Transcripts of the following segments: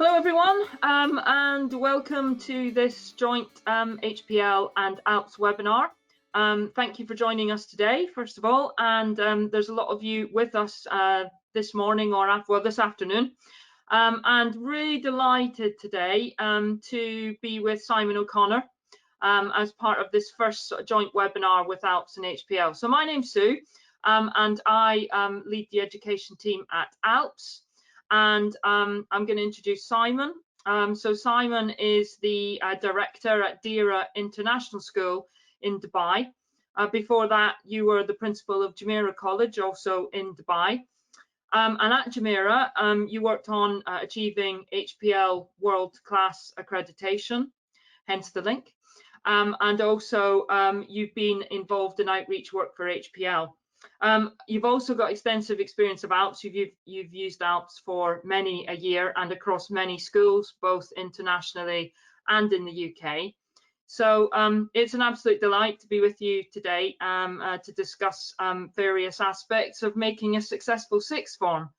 Hello everyone, and welcome to this joint HPL and Alps webinar. Thank you for joining us today, first of all, and there's a lot of you with us this morning or this afternoon, and really delighted today to be with Simon O'Connor as part of this first joint webinar with Alps and HPL. So my name's Sue, and I lead the education team at Alps. And I'm going to introduce Simon. So Simon is the director at Deira International School in Dubai. Before that, you were the principal of Jumeirah College, also in Dubai. And at Jumeirah, you worked on achieving HPL world-class accreditation, hence the link. And also, you've been involved in outreach work for HPL. You've also got extensive experience of Alps. You've used Alps for many a year and across many schools, both internationally and in the UK. So it's an absolute delight to be with you today to discuss various aspects of making a successful sixth form.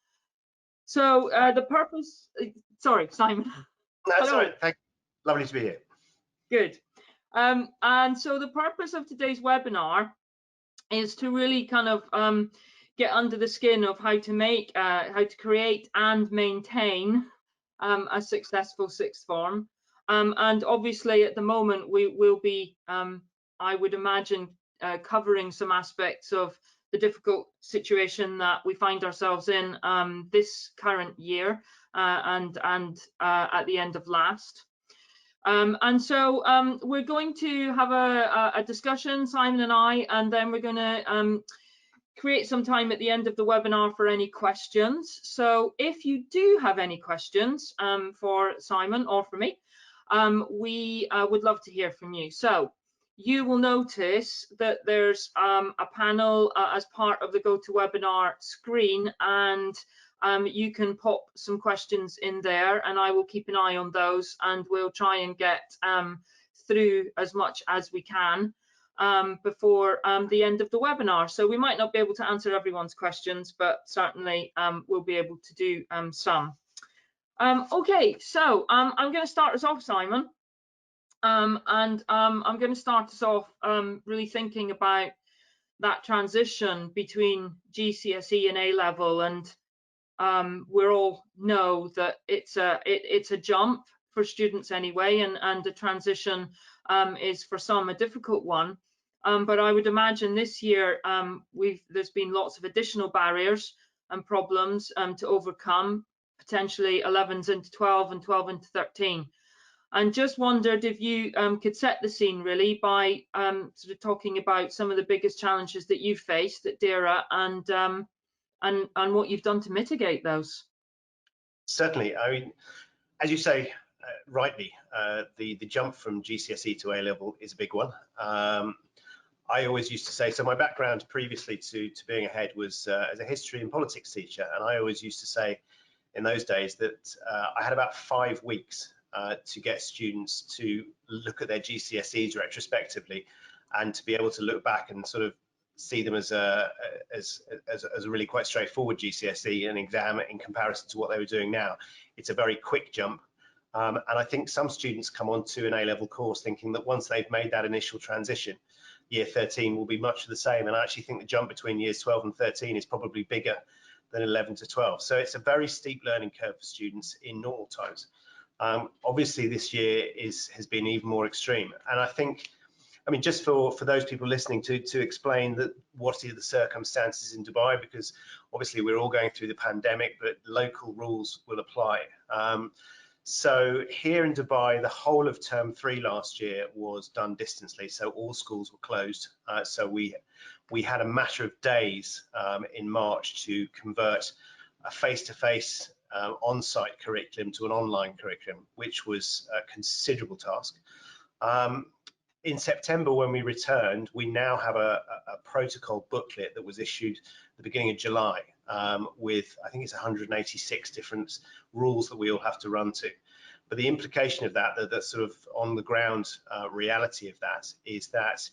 So the purpose, sorry, Simon. That's all right. Thank you. Lovely to be here. Good. And so the purpose of today's webinar is to really kind of get under the skin of how to create and maintain a successful sixth form. And obviously at the moment we will be, I would imagine, covering some aspects of the difficult situation that we find ourselves in this current year and at the end of last. And so we're going to have a discussion, Simon and I, and then we're going to create some time at the end of the webinar for any questions. So if you do have any questions for Simon or for me, we would love to hear from you. So you will notice that there's a panel as part of the GoToWebinar screen, and you can pop some questions in there and I will keep an eye on those, and we'll try and get through as much as we can before the end of the webinar. So we might not be able to answer everyone's questions, but certainly we'll be able to do some. Okay, so I'm going to start us off, Simon, and I'm going to start us off really thinking about that transition between GCSE and A-level, and we all know that it's a jump for students anyway, and the transition is for some a difficult one. But I would imagine this year there's been lots of additional barriers and problems to overcome, potentially 11s into 12 and 12 into 13. And just wondered if you could set the scene really by sort of talking about some of the biggest challenges that you've faced at Deira and what you've done to mitigate those. Certainly. I mean, as you say, rightly, the jump from GCSE to A-level is a big one. I always used to say, so my background previously to being ahead was as a history and politics teacher, and I always used to say in those days that I had about 5 weeks to get students to look at their GCSEs retrospectively and to be able to look back and sort of see them as a really quite straightforward GCSE and exam in comparison to what they were doing now. It's a very quick jump, and I think some students come onto an A-level course thinking that once they've made that initial transition, year 13 will be much the same, and I actually think the jump between years 12 and 13 is probably bigger than 11 to 12. So it's a very steep learning curve for students in normal times. Obviously this year has been even more extreme, and I think, I mean, just for those people listening, to explain that what are the circumstances in Dubai, because obviously we're all going through the pandemic, but local rules will apply. So here in Dubai, the whole of term 3 last year was done distantly, so all schools were closed. So we had a matter of days in March to convert a face-to-face on-site curriculum to an online curriculum, which was a considerable task. In September, when we returned, we now have a protocol booklet that was issued at the beginning of July with, I think it's 186 different rules that we all have to run to. But the implication of that, the sort of on the ground reality of that, is that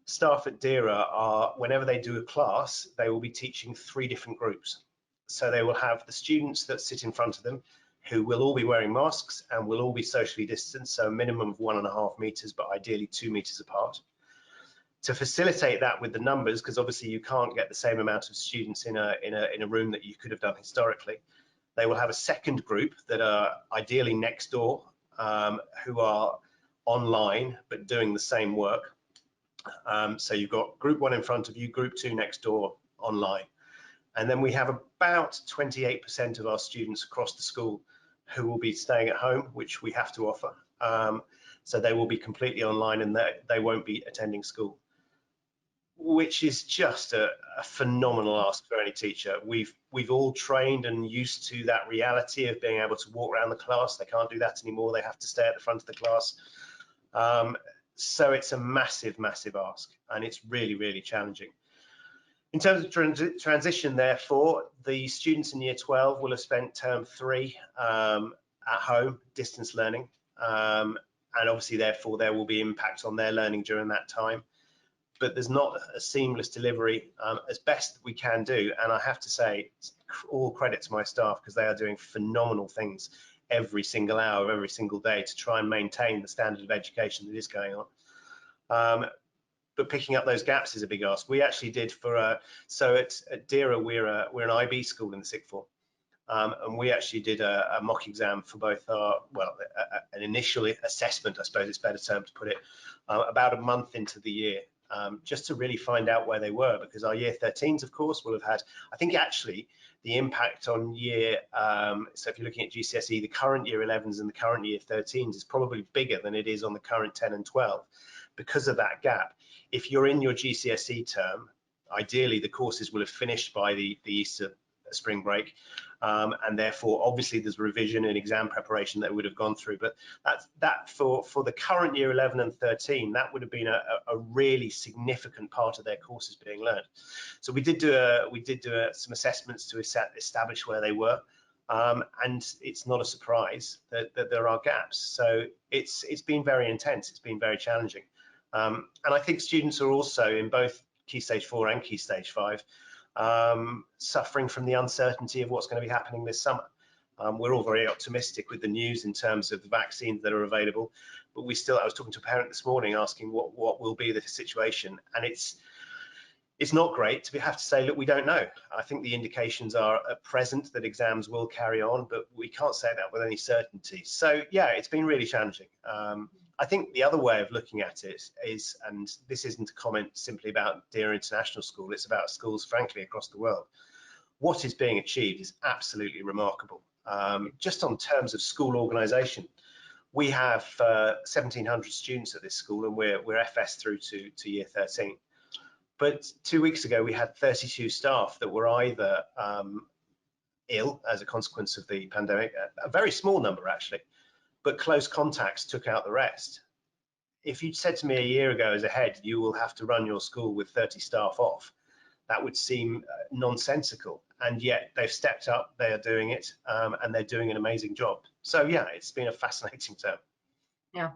staff at Deira are, whenever they do a class, they will be teaching 3 different groups. So they will have the students that sit in front of them, who will all be wearing masks and will all be socially distanced, so a minimum of 1.5 meters, but ideally 2 meters apart. To facilitate that with the numbers, because obviously you can't get the same amount of students in a room that you could have done historically, they will have a second group that are ideally next door, who are online but doing the same work. So you've got group 1 in front of you, group 2 next door, online. And then we have about 28% of our students across the school who will be staying at home, which we have to offer. So they will be completely online and they won't be attending school, which is just a phenomenal ask for any teacher. We've all trained and used to that reality of being able to walk around the class. They can't do that anymore. They have to stay at the front of the class. So it's a massive, massive ask, and it's really, really challenging. In terms of transition, therefore, the students in year 12 will have spent term 3 at home, distance learning, and obviously, therefore, there will be impact on their learning during that time. But there's not a seamless delivery as best we can do. And I have to say, all credit to my staff, because they are doing phenomenal things every single hour, every single day to try and maintain the standard of education that is going on. But picking up those gaps is a big ask. We actually did so at Deira, we're an IB school in the sixth form. And we actually did a mock exam for both our, an initial assessment, I suppose it's a better term to put it, about a month into the year. Just to really find out where they were, because our year 13s, of course, will have had, I think actually the impact on year, so if you're looking at GCSE, the current year 11s and the current year 13s is probably bigger than it is on the current 10 and 12 because of that gap. If you're in your GCSE term, ideally the courses will have finished by the Easter spring break, and therefore obviously there's revision and exam preparation that would have gone through, but that for the current year 11 and 13, that would have been a really significant part of their courses being learned. So we did do some assessments to establish where they were, and it's not a surprise that there are gaps. So it's been very intense, it's been very challenging, and I think students are also in both Key Stage 4 and Key Stage 5 suffering from the uncertainty of what's going to be happening this summer. We're all very optimistic with the news in terms of the vaccines that are available, but I was talking to a parent this morning asking what will be the situation, and it's not great to have to say, look, we don't know. I think the indications are at present that exams will carry on, but we can't say that with any certainty. So yeah, it's been really challenging. I think the other way of looking at it is, and this isn't a comment simply about Deira International School, it's about schools, frankly, across the world. What is being achieved is absolutely remarkable. Just on terms of school organisation, we have 1,700 students at this school, and we're FS through to year 13. But 2 weeks ago, we had 32 staff that were either ill as a consequence of the pandemic, a very small number actually, but close contacts took out the rest. If you'd said to me a year ago as a head, you will have to run your school with 30 staff off, that would seem nonsensical. And yet they've stepped up, they are doing it, and they're doing an amazing job. So yeah, it's been a fascinating term. Yeah.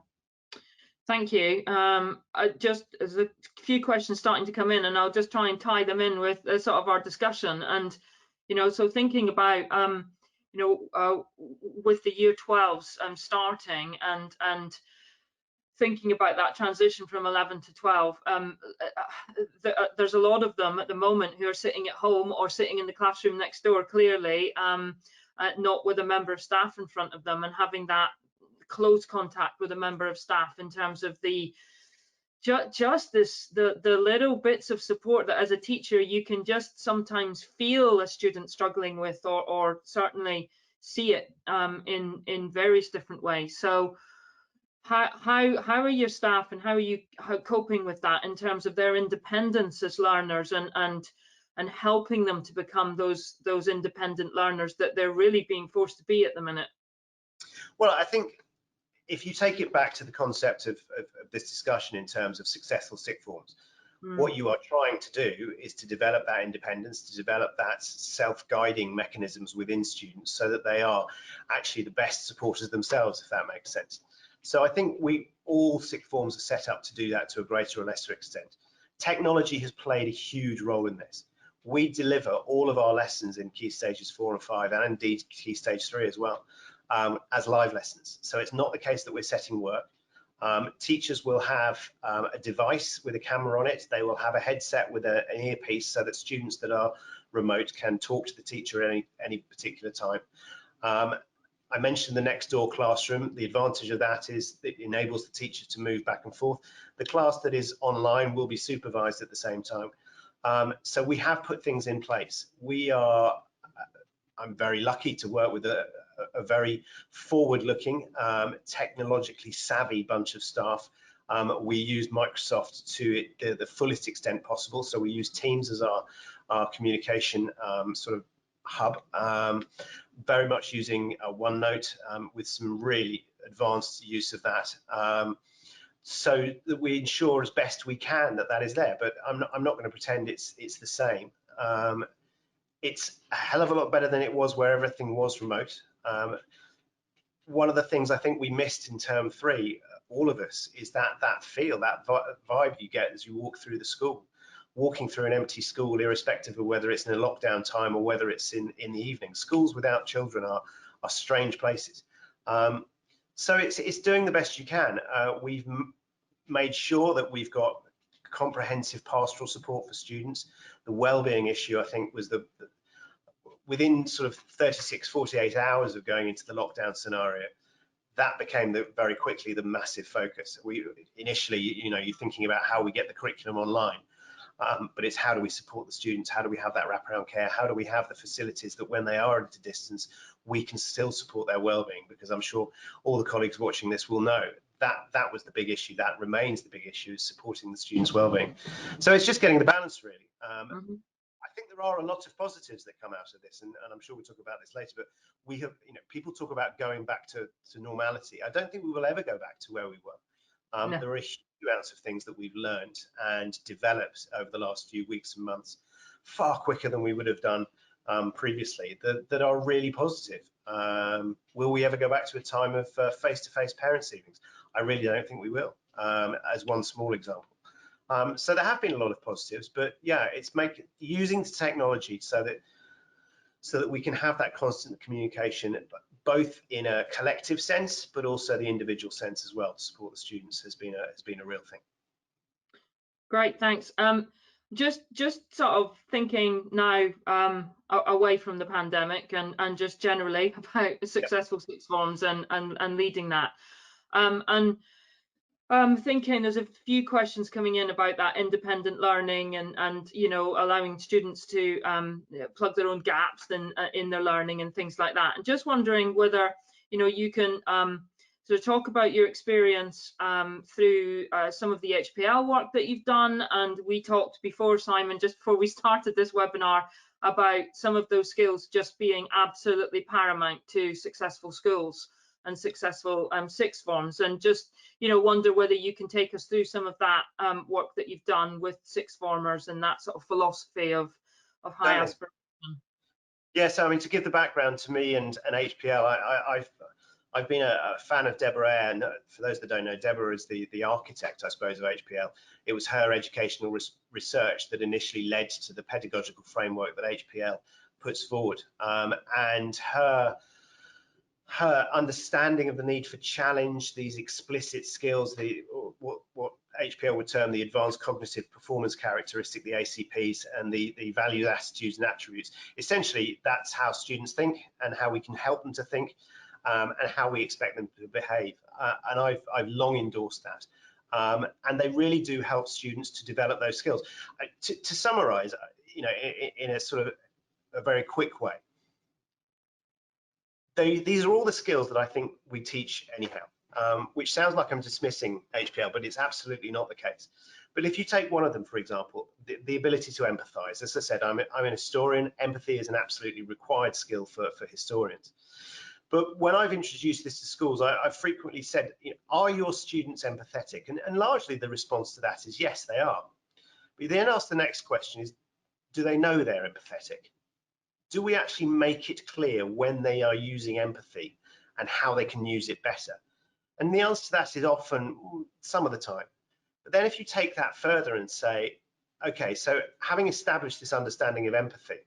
Thank you. There's a few questions starting to come in, and I'll just try and tie them in with sort of our discussion. And, so thinking about, with the year 12s starting and thinking about that transition from 11 to 12, there's a lot of them at the moment who are sitting at home or sitting in the classroom next door, clearly, not with a member of staff in front of them, and having that close contact with a member of staff in terms of the little bits of support that as a teacher you can just sometimes feel a student struggling with, or certainly see it in various different ways. So how are your staff, and how are you coping with that in terms of their independence as learners, and helping them to become those independent learners that they're really being forced to be at the minute? Well, I think if you take it back to the concept of this discussion in terms of successful sixth forms, what you are trying to do is to develop that independence, to develop that self-guiding mechanisms within students so that they are actually the best supporters themselves, if that makes sense. So I think all sixth forms are set up to do that to a greater or lesser extent. Technology has played a huge role in this. We deliver all of our lessons in Key Stages 4 and 5, and indeed Key Stage 3 as well, as live lessons. So it's not the case that we're setting work. Teachers will have a device with a camera on it. They will have a headset with an earpiece so that students that are remote can talk to the teacher at any particular time. I mentioned the next door classroom. The advantage of that is it enables the teacher to move back and forth. The class that is online will be supervised at the same time. So we have put things in place. I'm very lucky to work with a very forward-looking, technologically savvy bunch of staff. We use Microsoft to the fullest extent possible. So we use Teams as our communication sort of hub, very much using OneNote with some really advanced use of that. So that we ensure as best we can that is there, but I'm not going to pretend it's the same. It's a hell of a lot better than it was where everything was remote. One of the things I think we missed in term 3, all of us, is that feel, that vibe you get as you walk through the school. Walking through an empty school, irrespective of whether it's in a lockdown time or whether it's in the evening. Schools without children are strange places. So it's doing the best you can. We've made sure that we've got comprehensive pastoral support for students. The well-being issue, I think, was within sort of 36, 48 hours of going into the lockdown scenario, that became very quickly the massive focus. Initially, you're thinking about how we get the curriculum online, but it's how do we support the students? How do we have that wraparound care? How do we have the facilities that when they are at a distance, we can still support their well-being? Because I'm sure all the colleagues watching this will know that was the big issue. That remains the big issue, is supporting the students' well-being. So it's just getting the balance, really. I think there are a lot of positives that come out of this, and I'm sure we'll talk about this later, but we have, people talk about going back to normality. I don't think we will ever go back to where we were. No. There are huge amounts of things that we've learned and developed over the last few weeks and months, far quicker than we would have done previously, that are really positive. Will we ever go back to a time of face-to-face parents' evenings? I really don't think we will, as one small example. So there have been a lot of positives, but yeah, it's using the technology so that we can have that constant communication, both in a collective sense, but also the individual sense as well, to support the students has been a real thing. Great, thanks. Just sort of thinking now away from the pandemic and just generally about successful sixth forms and leading that. And I'm thinking there's a few questions coming in about that independent learning and allowing students to plug their own gaps in their learning and things like that. And just wondering whether you can sort of talk about your experience through some of the HPL work that you've done. And we talked before, Simon, just before we started this webinar, about some of those skills just being absolutely paramount to successful schools and successful sixth forms, and just wonder whether you can take us through some of that work that you've done with sixth formers and that sort of philosophy of high aspiration. Yeah, so I mean, to give the background to me and HPL, I've been a fan of Deira, and for those that don't know, Deira is the architect, I suppose, of HPL. It was her educational research that initially led to the pedagogical framework that HPL puts forward, and her understanding of the need for challenge, these explicit skills, what HPL would term the advanced cognitive performance characteristic, the ACPs, and the values, attitudes, and attributes. Essentially, that's how students think and how we can help them to think, and how we expect them to behave. And I've long endorsed that. And they really do help students to develop those skills. To summarize, in a sort of a very quick way, these are all the skills that I think we teach anyhow, which sounds like I'm dismissing HPL, but it's absolutely not the case. But if you take one of them, for example, the ability to empathize. As I said, I'm an historian. Empathy is an absolutely required skill for historians. But when I've introduced this to schools, I've frequently said, are your students empathetic? And largely the response to that is yes, they are. But then ask the next question is, do they know they're empathetic? Do we actually make it clear when they are using empathy and how they can use it better? And the answer to that is often some of the time. But then if you take that further and say, okay, so having established this understanding of empathy,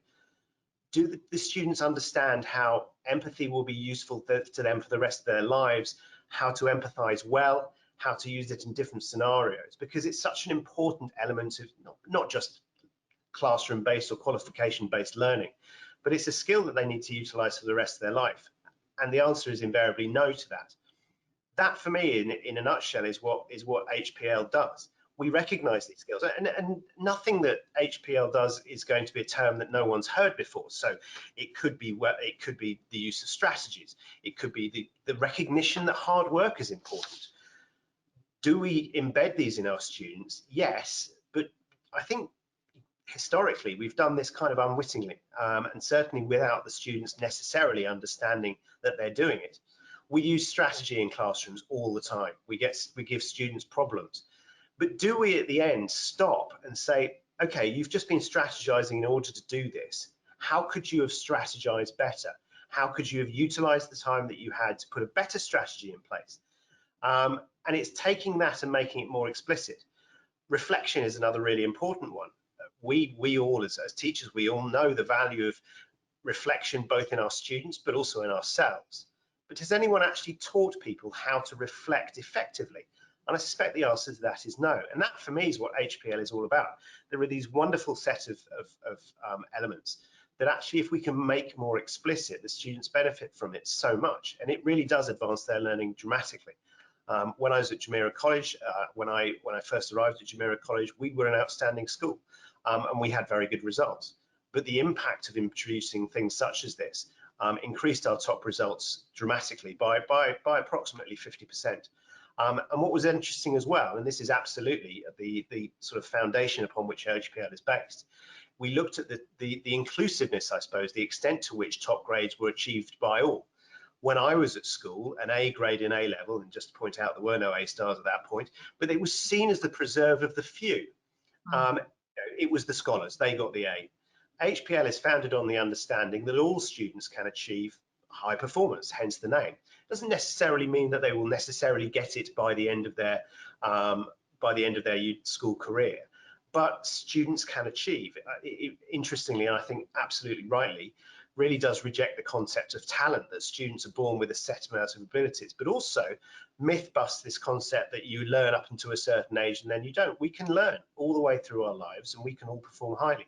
Do the students understand how empathy will be useful to them for the rest of their lives, how to empathize well, how to use it in different scenarios? Because it's such an important element of not just classroom-based or qualification-based learning, but it's a skill that they need to utilize for the rest of their life. And the answer is invariably no to that. That, for me, in a nutshell, is what HPL does. We recognize these skills, and nothing that HPL does is going to be a term that no one's heard before. So it could be the use of strategies, it could be the recognition that hard work is important. Do we embed these in our students? Yes, but I think historically we've done this kind of unwittingly, and certainly without the students necessarily understanding that they're doing it. We use strategy in classrooms all the time. We give students problems. But do we at the end stop and say, okay, you've just been strategizing in order to do this. How could you have strategized better? How could you have utilized the time that you had to put a better strategy in place? And it's taking that and making it more explicit. Reflection is another really important one. We all, as teachers, we all know the value of reflection, both in our students, but also in ourselves. But has anyone actually taught people how to reflect effectively? And I suspect the answer to that is no. And that, for me, is what HPL is all about. There are these wonderful set of elements that actually, if we can make more explicit, the students benefit from it so much. And it really does advance their learning dramatically. When I was at Jumeirah College, when I first arrived at Jumeirah College, we were an outstanding school, and we had very good results. But the impact of introducing things such as this increased our top results dramatically by approximately 50%. And what was interesting as well, and this is absolutely the sort of foundation upon which HPL is based, we looked at the inclusiveness, I suppose, the extent to which top grades were achieved by all. When I was at school, an A grade in A level, and just to point out there were no A stars at that point, but it was seen as the preserve of the few. It was the scholars, they got the A. HPL is founded on the understanding that all students can achieve high performance, hence the name. It doesn't necessarily mean that they will necessarily get it by the end of their school career, but students can achieve. Interestingly, and I think absolutely rightly, really does reject the concept of talent, that students are born with a set amount of abilities, but also myth busts this concept that you learn up until a certain age and then you don't. We can learn all the way through our lives, and we can all perform highly.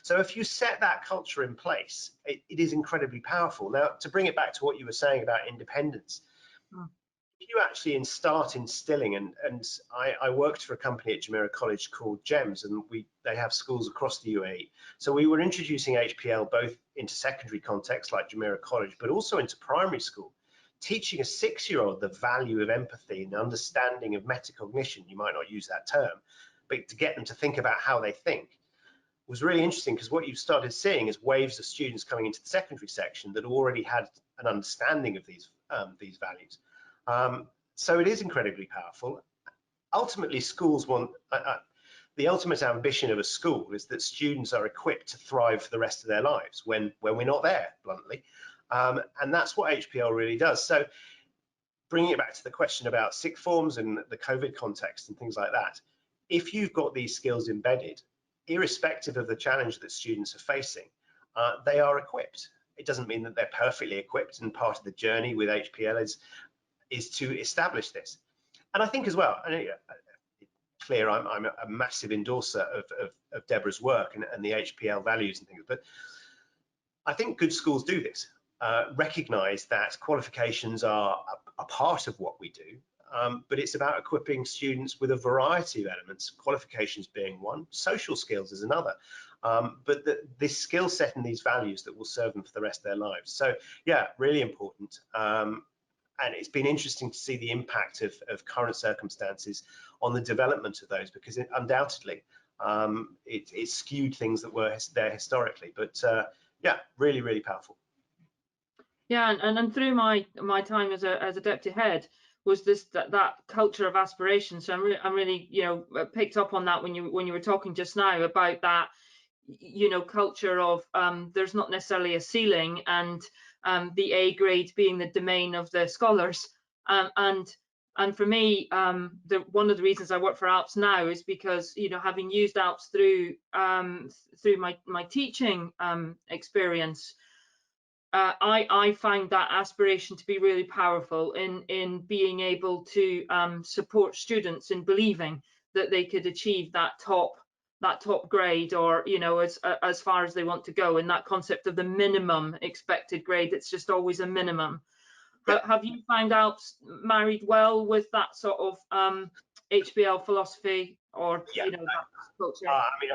So if you set that culture in place, it is incredibly powerful. Now, to bring it back to what you were saying about independence, if you actually start instilling, and I worked for a company at Jumeirah College called GEMS, and they have schools across the UAE. So we were introducing HPL both into secondary contexts like Jumeirah College, but also into primary school, teaching a 6-year-old the value of empathy and understanding of metacognition. You might not use that term, but to get them to think about how they think was really interesting, because what you started seeing is waves of students coming into the secondary section that already had an understanding of these values. So it is incredibly powerful. Ultimately, schools want, the ultimate ambition of a school is that students are equipped to thrive for the rest of their lives when we're not there, bluntly. And that's what HPL really does. So bringing it back to the question about sixth forms and the COVID context and things like that, if you've got these skills embedded, irrespective of the challenge that students are facing, they are equipped. It doesn't mean that they're perfectly equipped, and part of the journey with HPL is to establish this. And I think as well, clear, I'm a massive endorser of Deborah's work and the HPL values and things, but I think good schools do this, recognize that qualifications are a part of what we do, but it's about equipping students with a variety of elements, qualifications being one, social skills is another, but this skill set and these values that will serve them for the rest of their lives. So yeah, really important. And it's been interesting to see the impact of current circumstances on the development of those, because undoubtedly it skewed things that were there historically. But yeah, really, really powerful. Yeah, and through my time as a deputy head was that culture of aspiration. So I'm really picked up on that when you were talking just now about that culture of there's not necessarily a ceiling, and the A grade being the domain of the scholars, and And for me, one of the reasons I work for Alps now is because, you know, having used Alps through my teaching experience, I find that aspiration to be really powerful in being able to support students in believing that they could achieve that top grade, or, you know, as far as they want to go. And that concept of the minimum expected grade, it's just always a minimum. Yeah, Have you found Alps married well with that sort of HBL philosophy, or, yeah. you know, that culture? I mean,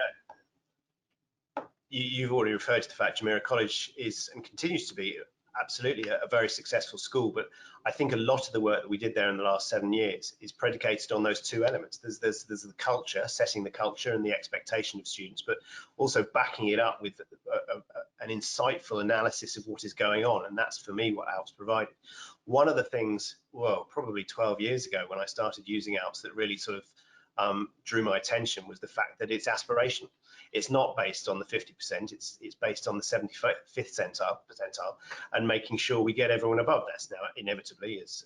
you've already referred to the fact Jumeirah College is and continues to be absolutely a very successful school, but I think a lot of the work that we did there in the last 7 years is predicated on those two elements. There's the culture, setting the culture and the expectation of students, but also backing it up with an insightful analysis of what is going on, and that's for me what Alps provided. One of the things, well, probably 12 years ago when I started using Alps, that really sort of drew my attention was the fact that it's aspirational. It's not based on the 50%, it's based on the 75th percentile, and making sure we get everyone above that. Now, inevitably, as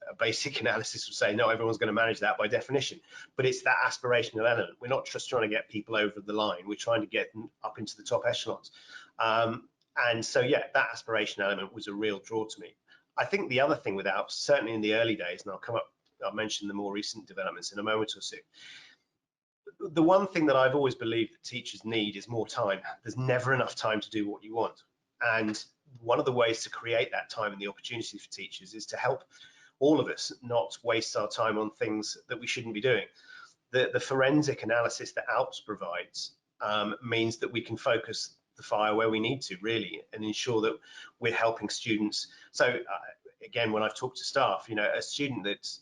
a basic analysis would say, no, everyone's going to manage that by definition, but it's that aspirational element. We're not just trying to get people over the line, we're trying to get them up into the top echelons. And so, yeah, that aspiration element was a real draw to me. I think the other thing with Alps, certainly in the early days, and I'll mention the more recent developments in a moment or two, the one thing that I've always believed that teachers need is more time. There's never enough time to do what you want. And one of the ways to create that time and the opportunity for teachers is to help all of us not waste our time on things that we shouldn't be doing. The forensic analysis that Alps provides means that we can focus the fire where we need to, really, and ensure that we're helping students. So again, when I've talked to staff, you know, a student that's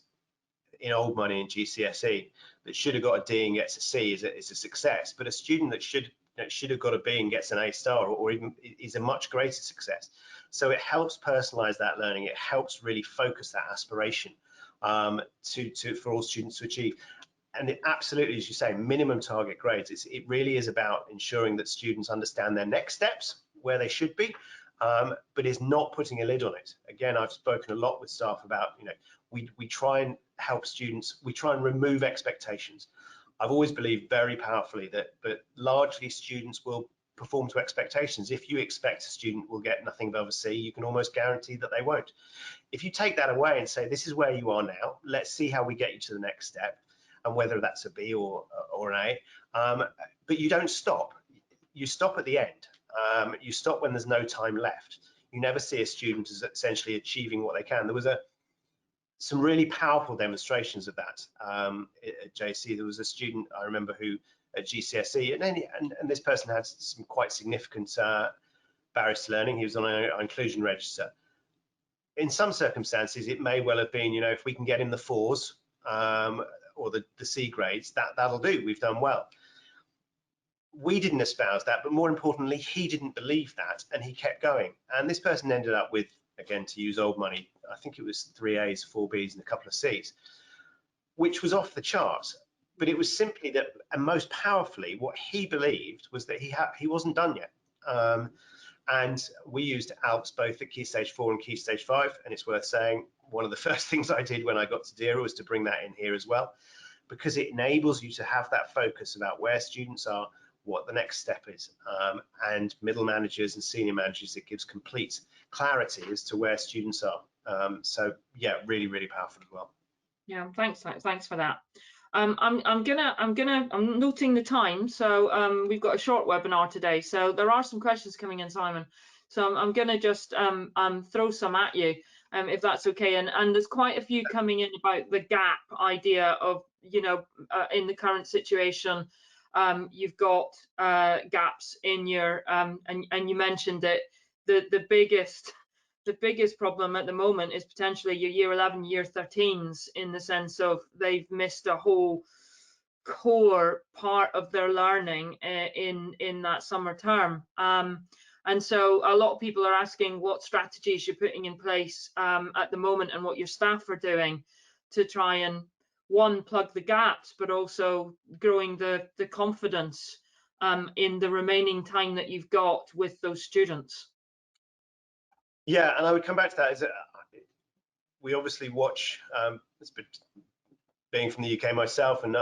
in old money in GCSE that should have got a D and gets a C is a success, but a student that should have got a B and gets an A star, or even is a much greater success. So it helps personalize that learning. It helps really focus that aspiration for all students to achieve. And it absolutely, as you say, minimum target grades. It really is about ensuring that students understand their next steps, where they should be, but is not putting a lid on it. Again, I've spoken a lot with staff about, you know, we try and help students, we try and remove expectations. I've always believed very powerfully that largely students will perform to expectations. If you expect a student will get nothing above a C, you can almost guarantee that they won't. If you take that away and say, this is where you are now, let's see how we get you to the next step, and whether that's a B or an A, but you don't stop. You stop at the end. You stop when there's no time left. You never see a student as essentially achieving what they can. There was some really powerful demonstrations of that at JC. There was a student I remember who at GCSE, and this person had some quite significant barriers to learning. He was on an inclusion register. In some circumstances, it may well have been, you know, if we can get him the 4s or the C grades, that'll do. We've done well. We didn't espouse that, but more importantly, he didn't believe that, and he kept going. And this person ended up with, again, to use old money, I think it was 3 A's, 4 B's, and a couple of C's, which was off the charts. But it was simply that, and most powerfully, what he believed was that he wasn't done yet. And we used Alps both at Key Stage 4 and Key Stage 5, and it's worth saying one of the first things I did when I got to Deira was to bring that in here as well, because it enables you to have that focus about where students are, what the next step is, and middle managers and senior managers, it gives complete clarity as to where students are. So yeah, really, really powerful as well. Yeah, thanks for that. I'm noting the time, so we've got a short webinar today, so there are some questions coming in, Simon. So I'm gonna just throw some at you, if that's okay. And there's quite a few coming in about the gap idea of, you know, in the current situation, you've got gaps in your and you mentioned it. The biggest problem at the moment is potentially your year 11, year 13s, in the sense of they've missed a whole core part of their learning in that summer term. And so a lot of people are asking what strategies you're putting in place at the moment, and what your staff are doing to try and, one, plug the gaps, but also growing the confidence in the remaining time that you've got with those students. Yeah, and I would come back to that. we obviously watch, being from the UK myself and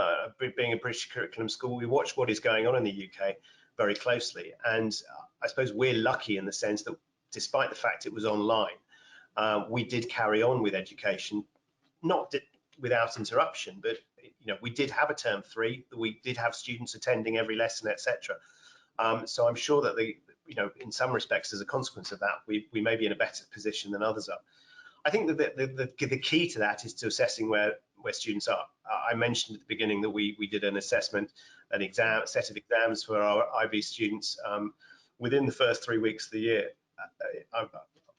being a British curriculum school, we watch what is going on in the UK very closely. And I suppose we're lucky in the sense that despite the fact it was online, we did carry on with education, not without interruption, but we did have a term 3, we did have students attending every lesson, etc. So I'm sure that in some respects, as a consequence of that, we may be in a better position than others are. I think that the key to that is to assessing where students are. I mentioned at the beginning that we did an assessment, a set of exams for our IB students within the first 3 weeks of the year.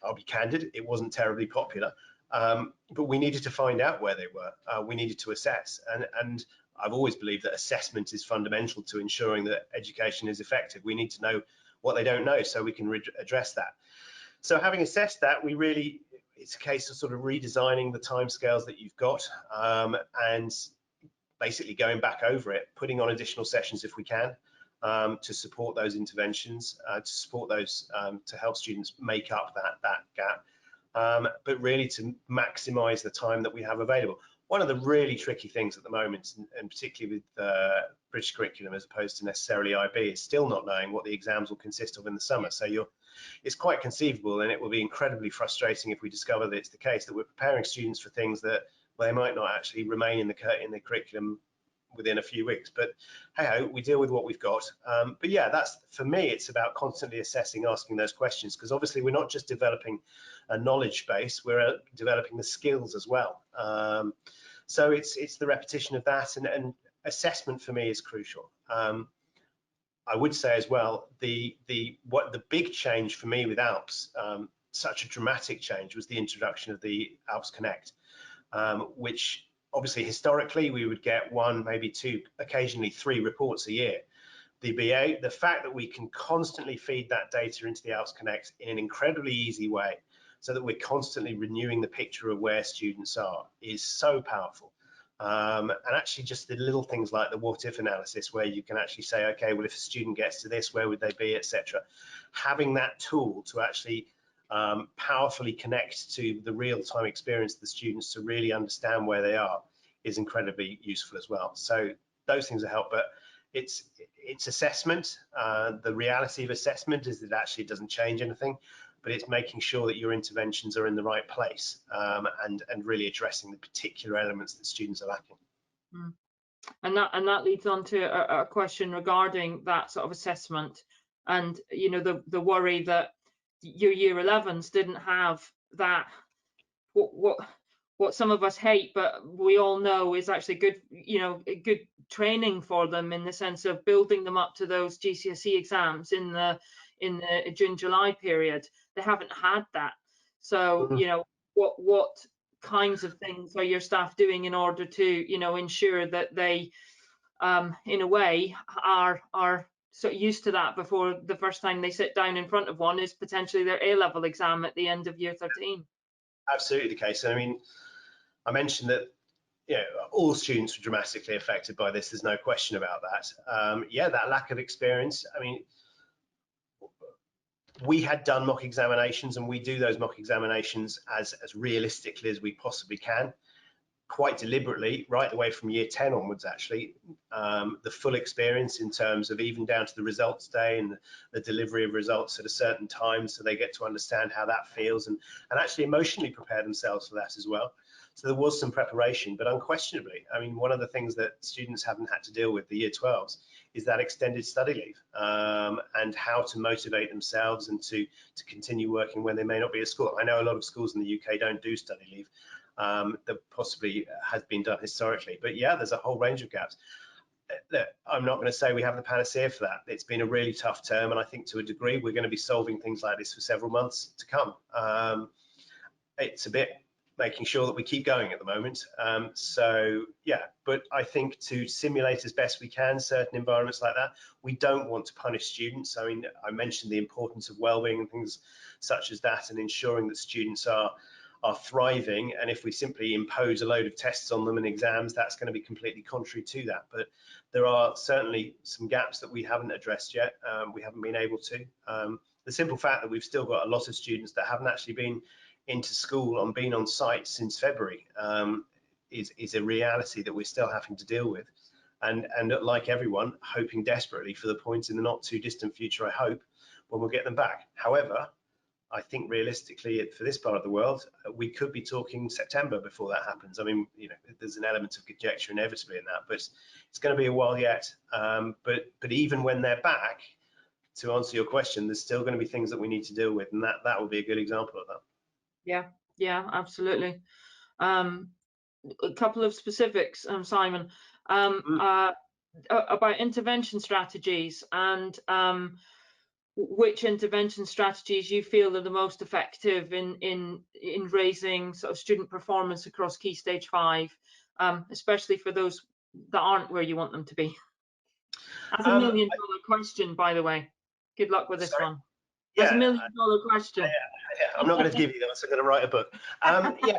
I'll be candid, it wasn't terribly popular, but we needed to find out where they were. We needed to assess, and I've always believed that assessment is fundamental to ensuring that education is effective. We need to know what they don't know so we can address that. So having assessed that, it's a case of sort of redesigning the timescales that you've got and basically going back over it, putting on additional sessions if we can to support those interventions, to support those, to help students make up that gap, but really to maximize the time that we have available. One of the really tricky things at the moment, and particularly with British curriculum as opposed to necessarily IB, is still not knowing what the exams will consist of in the summer. So it's quite conceivable, and it will be incredibly frustrating if we discover that it's the case that we're preparing students for things that they might not actually remain in the curriculum within a few weeks. But hey ho, we deal with what we've got. But yeah, that's, for me, it's about constantly assessing, asking those questions, because obviously we're not just developing a knowledge base, we're developing the skills as well. So it's the repetition of that, and assessment for me is crucial. I would say as well, the big change for me with Alps, such a dramatic change, was the introduction of the Alps Connect, which obviously historically we would get 1, maybe 2, occasionally 3 reports a year. The fact that we can constantly feed that data into the Alps Connect in an incredibly easy way, so that we're constantly renewing the picture of where students are, is so powerful. And actually just the little things like the what if analysis, where you can actually say, okay, well, if a student gets to this, where would they be, etc. Having that tool to actually powerfully connect to the real-time experience of the students to really understand where they are is incredibly useful as well. So those things will help, but it's assessment. The reality of assessment is that it actually doesn't change anything, but it's making sure that your interventions are in the right place and really addressing the particular elements that students are lacking. And that leads on to a question regarding that sort of assessment, and the worry that your year 11s didn't have that, what some of us hate, but we all know is actually good, good training for them, in the sense of building them up to those GCSE exams in the June-July period. They haven't had that. So what kinds of things are your staff doing in order to ensure that they in a way are so used to that before the first time they sit down in front of one is potentially their A-level exam at the end of year 13? Absolutely the case. I mean, I mentioned that all students were dramatically affected by this. There's no question about that. Yeah, that lack of experience. I mean, we had done mock examinations, and we do those mock examinations as realistically as we possibly can, quite deliberately, right the way from year 10 onwards, actually. The full experience in terms of even down to the results day and the delivery of results at a certain time, so they get to understand how that feels and actually emotionally prepare themselves for that as well. So there was some preparation, but unquestionably, I mean, one of the things that students haven't had to deal with, the year 12s, is that extended study leave and how to motivate themselves and to continue working when they may not be at school. I know a lot of schools in the UK don't do study leave. That possibly has been done historically, but yeah, there's a whole range of gaps. Look, I'm not going to say we have the panacea for that. It's been a really tough term, and I think to a degree we're going to be solving things like this for several months to come. It's a bit making sure that we keep going at the moment. So yeah, but I think to simulate as best we can certain environments like that, we don't want to punish students. I mean, I mentioned the importance of well-being and things such as that, and ensuring that students are thriving, and if we simply impose a load of tests on them and exams, that's going to be completely contrary to that. But there are certainly some gaps that we haven't addressed yet. We haven't been able to. The simple fact that we've still got a lot of students that haven't actually been into school and been on site since February is a reality that we're still having to deal with. And like everyone, hoping desperately for the point in the not too distant future, I hope, when we'll get them back. However, I think realistically for this part of the world, we could be talking September before that happens. I mean, you know, there's an element of conjecture inevitably in that, but it's going to be a while yet. But even when they're back, to answer your question, there's still going to be things that we need to deal with, and that would be a good example of that. Yeah, absolutely. A couple of specifics, Simon, about intervention strategies and which intervention strategies you feel are the most effective in raising sort of student performance across Key Stage 5, especially for those that aren't where you want them to be. That's a million-dollar question, by the way. Good luck with this one. That's a million-dollar question. I'm not going to give you that. I'm going to write a book. Yeah.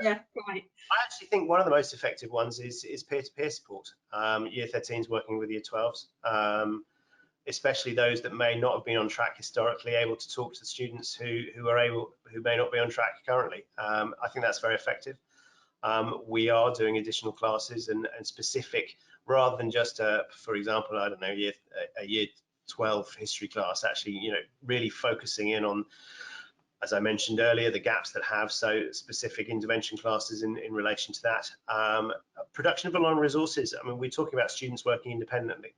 Yeah, right. I actually think one of the most effective ones is peer-to-peer support. Year 13s working with Year 12s, especially those that may not have been on track historically, able to talk to the students who may not be on track currently. I think that's very effective. We are doing additional classes and specific, rather than just for example, I don't know, a year 12 history class, actually, you know, really focusing in on, as I mentioned earlier, the gaps that have so specific intervention classes in relation to that. Production of online resources. I mean, we're talking about students working independently.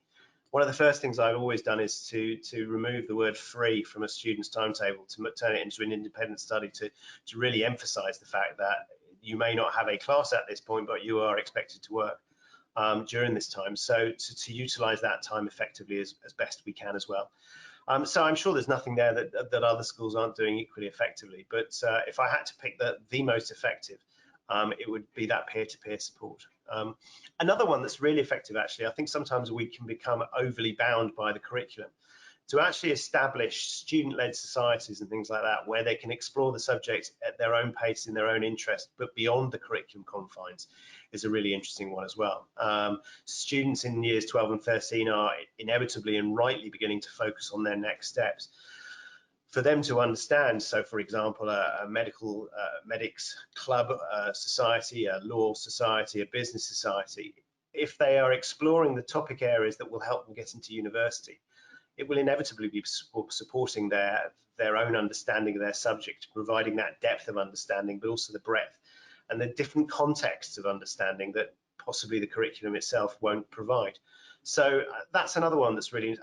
One of the first things I've always done is to remove the word free from a student's timetable, to turn it into an independent study, to really emphasize the fact that you may not have a class at this point, but you are expected to work during this time. So to utilize that time effectively as best we can as well. So I'm sure there's nothing there that other schools aren't doing equally effectively. But if I had to pick the most effective, it would be that peer-to-peer support. Another one that's really effective, actually, I think sometimes we can become overly bound by the curriculum. To actually establish student-led societies and things like that, where they can explore the subject at their own pace, in their own interest, but beyond the curriculum confines, is a really interesting one as well. Students in years 12 and 13 are inevitably and rightly beginning to focus on their next steps. For them to understand, so for example, a medics club society, a law society, a business society, if they are exploring the topic areas that will help them get into university, it will inevitably be supporting their own understanding of their subject, providing that depth of understanding, but also the breadth and the different contexts of understanding that possibly the curriculum itself won't provide. So that's another one that's really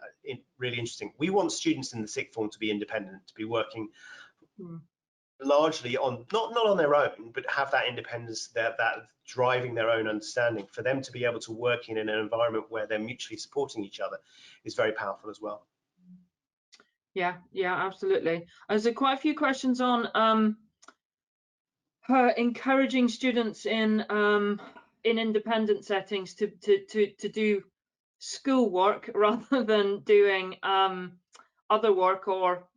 interesting. We want students in the sixth form to be independent, to be working largely on, not on their own, but have that independence, that driving their own understanding. For them to be able to work in an environment where they're mutually supporting each other is very powerful as well. Yeah, absolutely. There's quite a few questions on encouraging students in independent settings to do schoolwork rather than doing other work or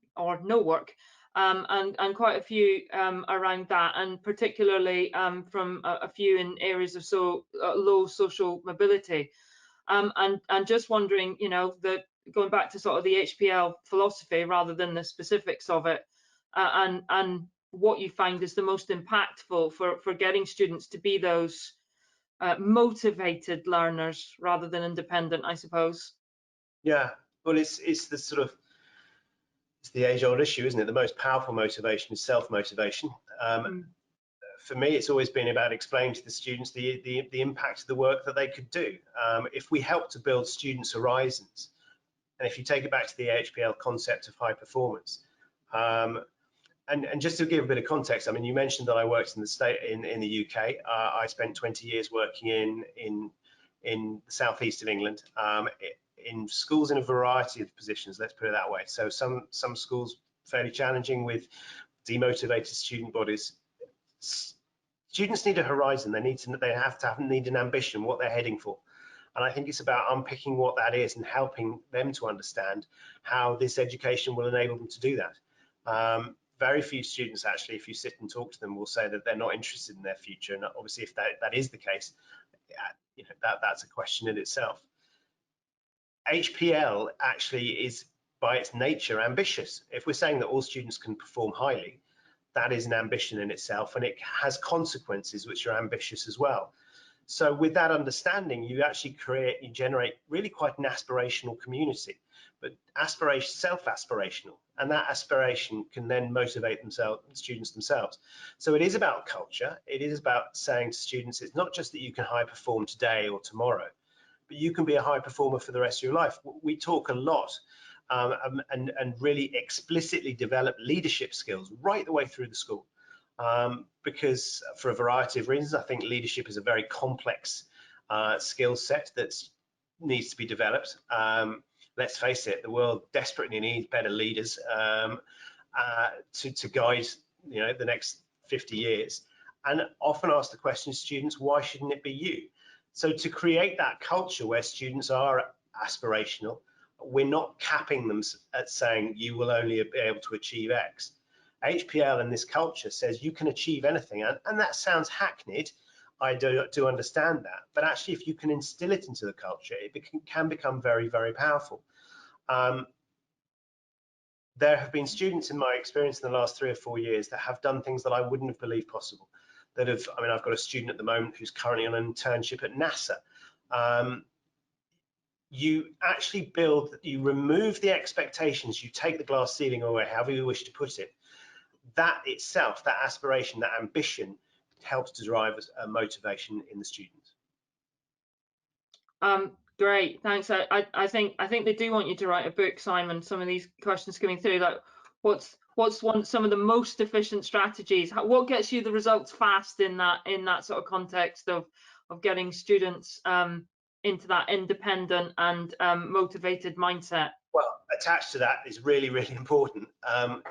no work, and quite a few around that, and particularly from a few in areas of low social mobility, and just wondering, you know, that going back to sort of the HPL philosophy rather than the specifics of it, and what you find is the most impactful for getting students to be those motivated learners rather than independent, I suppose. Yeah, well, it's the sort of, it's the age-old issue, isn't it? The most powerful motivation is self-motivation. For me, it's always been about explaining to the students the impact of the work that they could do. If we help to build students' horizons, and if you take it back to the HPL concept of high performance, and just to give a bit of context, I mean, you mentioned that I worked in the UK. I spent 20 years working in the southeast of England, in schools in a variety of positions. Let's put it that way. So some schools fairly challenging with demotivated student bodies. Students need a horizon. They need an ambition, what they're heading for. And I think it's about unpicking what that is and helping them to understand how this education will enable them to do that. Very few students, actually, if you sit and talk to them, will say that they're not interested in their future. And obviously, if that is the case, you know, that's a question in itself. HPL actually is, by its nature, ambitious. If we're saying that all students can perform highly, that is an ambition in itself, and it has consequences which are ambitious as well. So with that understanding, you actually generate really quite an aspirational community, but self-aspirational, and that aspiration can then motivate students themselves. So it is about culture. It is about saying to students, it's not just that you can high perform today or tomorrow, but you can be a high performer for the rest of your life. We talk a lot and really explicitly develop leadership skills right the way through the school. Because for a variety of reasons, I think leadership is a very complex skill set that needs to be developed. Let's face it, the world desperately needs better leaders to guide, the next 50 years. And often ask the question to students, why shouldn't it be you? So to create that culture where students are aspirational, we're not capping them at saying you will only be able to achieve X. HPL in this culture says you can achieve anything, and that sounds hackneyed. I do understand that, but actually, if you can instill it into the culture, it can become very, very powerful. There have been students in my experience in the last 3 or 4 years that have done things that I wouldn't have believed possible. I've got a student at the moment who's currently on an internship at NASA. You actually you remove the expectations, you take the glass ceiling away, however you wish to put it. That itself, that aspiration, that ambition, helps to drive a motivation in the students. Great, thanks. I think they do want you to write a book, Simon. Some of these questions coming through, like what's some of the most efficient strategies? What gets you the results fast in that sort of context of getting students into that independent and motivated mindset? Well, attached to that is really, really important.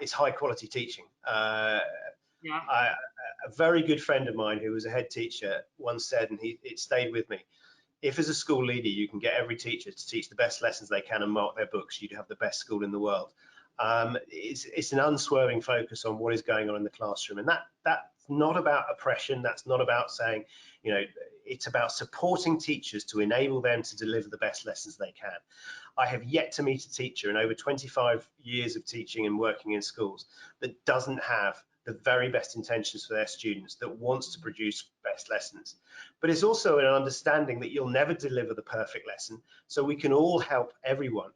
It's high quality teaching. Yeah. A very good friend of mine who was a head teacher once said, and it stayed with me, if as a school leader you can get every teacher to teach the best lessons they can and mark their books, you'd have the best school in the world. It's an unswerving focus on what is going on in the classroom, and that's not about oppression. That's not about saying, it's about supporting teachers to enable them to deliver the best lessons they can. I have yet to meet a teacher in over 25 years of teaching and working in schools that doesn't have the very best intentions for their students, that wants to produce best lessons. But it's also an understanding that you'll never deliver the perfect lesson, so we can all help everyone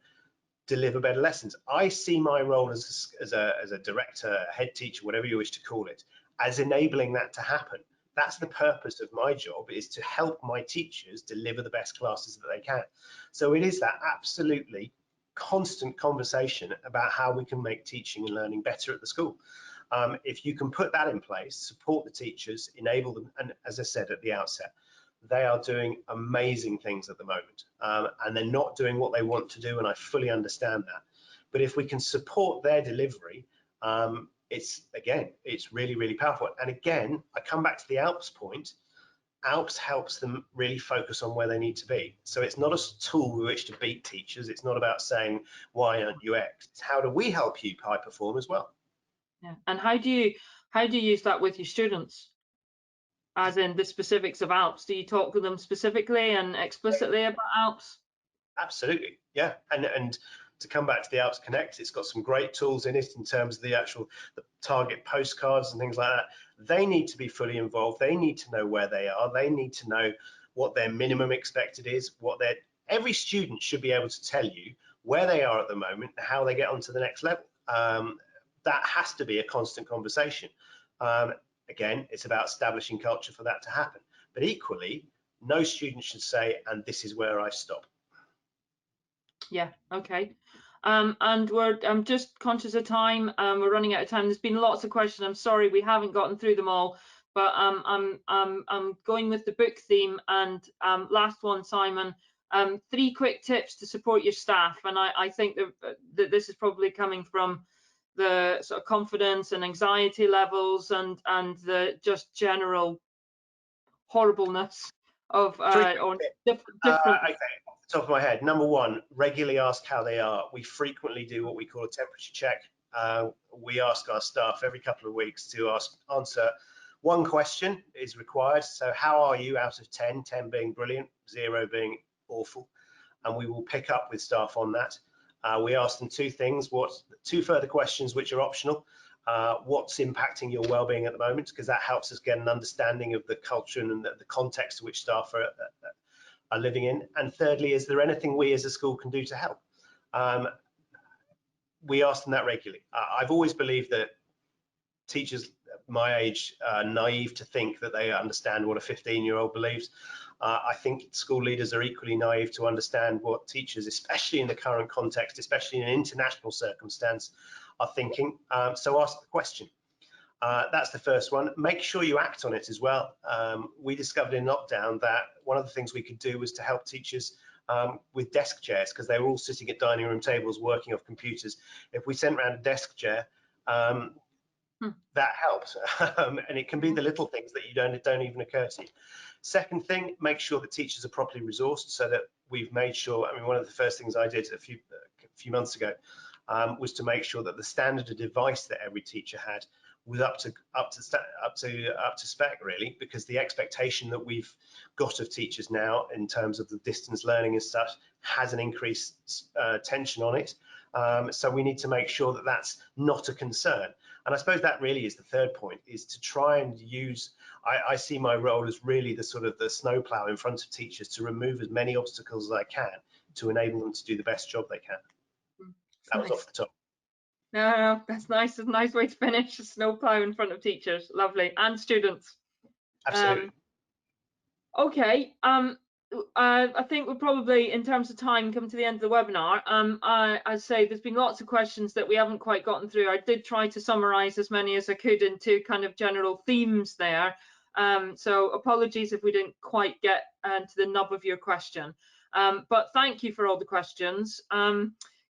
deliver better lessons. I see my role as a director, a head teacher, whatever you wish to call it, as enabling that to happen. That's the purpose of my job, is to help my teachers deliver the best classes that they can. So it is that absolutely constant conversation about how we can make teaching and learning better at the school. If you can put that in place, support the teachers, enable them, and as I said at the outset, they are doing amazing things at the moment, and they're not doing what they want to do, and I fully understand that. But if we can support their delivery, it's really, really powerful. And again, I come back to the Alps point. Alps helps them really focus on where they need to be. So it's not a tool with which to beat teachers. It's not about saying, why aren't you X? It's how do we help you high perform as well? Yeah. And how do you use that with your students? As in the specifics of Alps, do you talk to them specifically and explicitly about Alps? Absolutely, yeah. And to come back to the Alps Connect, it's got some great tools in it in terms of the target postcards and things like that. They need to be fully involved. They need to know where they are. They need to know what their minimum expected is. Every student should be able to tell you where they are at the moment and how they get on to the next level. That has to be a constant conversation. Again, it's about establishing culture for that to happen. But equally, no student should say, and this is where I stop. Yeah, okay. And I'm just conscious of time. We're running out of time. There's been lots of questions. I'm sorry we haven't gotten through them all, but I'm going with the book theme. And last one, Simon, 3 quick tips to support your staff. And I think that this is probably coming from the sort of confidence and anxiety levels and the just general horribleness of different. Okay, off the top of my head, number 1, regularly ask how they are. We frequently do what we call a temperature check. We ask our staff every couple of weeks to answer one question is required. So how are you out of 10, 10 being brilliant, 0 being awful, and we will pick up with staff on that. We ask them 2 things, 2 further questions which are optional. what's impacting your well-being at the moment, because that helps us get an understanding of the culture and the context to which staff are living in. And thirdly, is there anything we as a school can do to help? We ask them that regularly. I've always believed that teachers my age are naive to think that they understand what a 15-year-old believes. I think school leaders are equally naive to understand what teachers, especially in the current context, especially in an international circumstance, are thinking. So ask the question. That's the first one. Make sure you act on it as well. We discovered in lockdown that one of the things we could do was to help teachers with desk chairs, because they were all sitting at dining room tables working off computers. If we sent around a desk chair, that helps. And it can be the little things that you don't even occur to you. Second thing, make sure that teachers are properly resourced, so that we've made sure, I mean, one of the first things I did a few months ago was to make sure that the standard of device that every teacher had was up to spec, really, because the expectation that we've got of teachers now in terms of the distance learning and such has an increased tension on it. So we need to make sure that that's not a concern. And I suppose that really is the third point, is to try and use, I see my role as really the sort of the snowplow in front of teachers to remove as many obstacles as I can to enable them to do the best job they can. That was off the top. No, that's nice. It's a nice way to finish. A snowplow in front of teachers. Lovely. And students. Absolutely. Okay. I think we're probably, in terms of time, come to the end of the webinar. I say there's been lots of questions that we haven't quite gotten through. I did try to summarize as many as I could into kind of general themes there. So apologies if we didn't quite get to the nub of your question. But thank you for all the questions.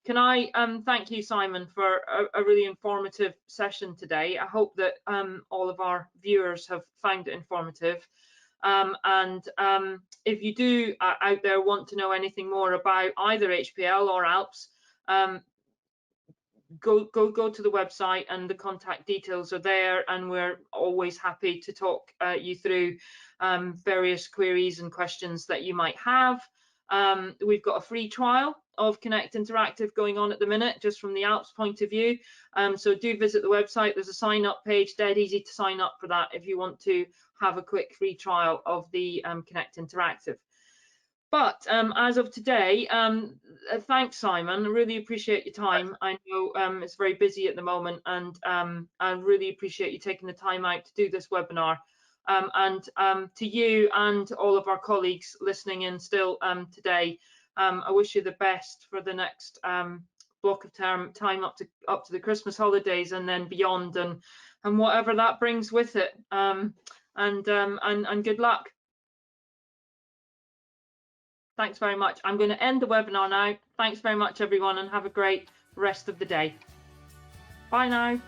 Can I thank you, Simon, for a really informative session today. I hope that all of our viewers have found it informative. If you do out there want to know anything more about either HPL or Alps, go to the website, and the contact details are there, and we're always happy to talk you through various queries and questions that you might have. We've got a free trial of Connect Interactive going on at the minute, just from the Alps point of view. So do visit the website. There's a sign up page, dead easy to sign up for that if you want to have a quick free trial of the Connect Interactive. But as of today, thanks, Simon. I really appreciate your time. I know it's very busy at the moment, and I really appreciate you taking the time out to do this webinar. To you and all of our colleagues listening in still today, I wish you the best for the next block of time up to the Christmas holidays and then beyond, and whatever that brings with it. And good luck. Thanks very much. I'm going to end the webinar now. Thanks very much, everyone, and have a great rest of the day. Bye now.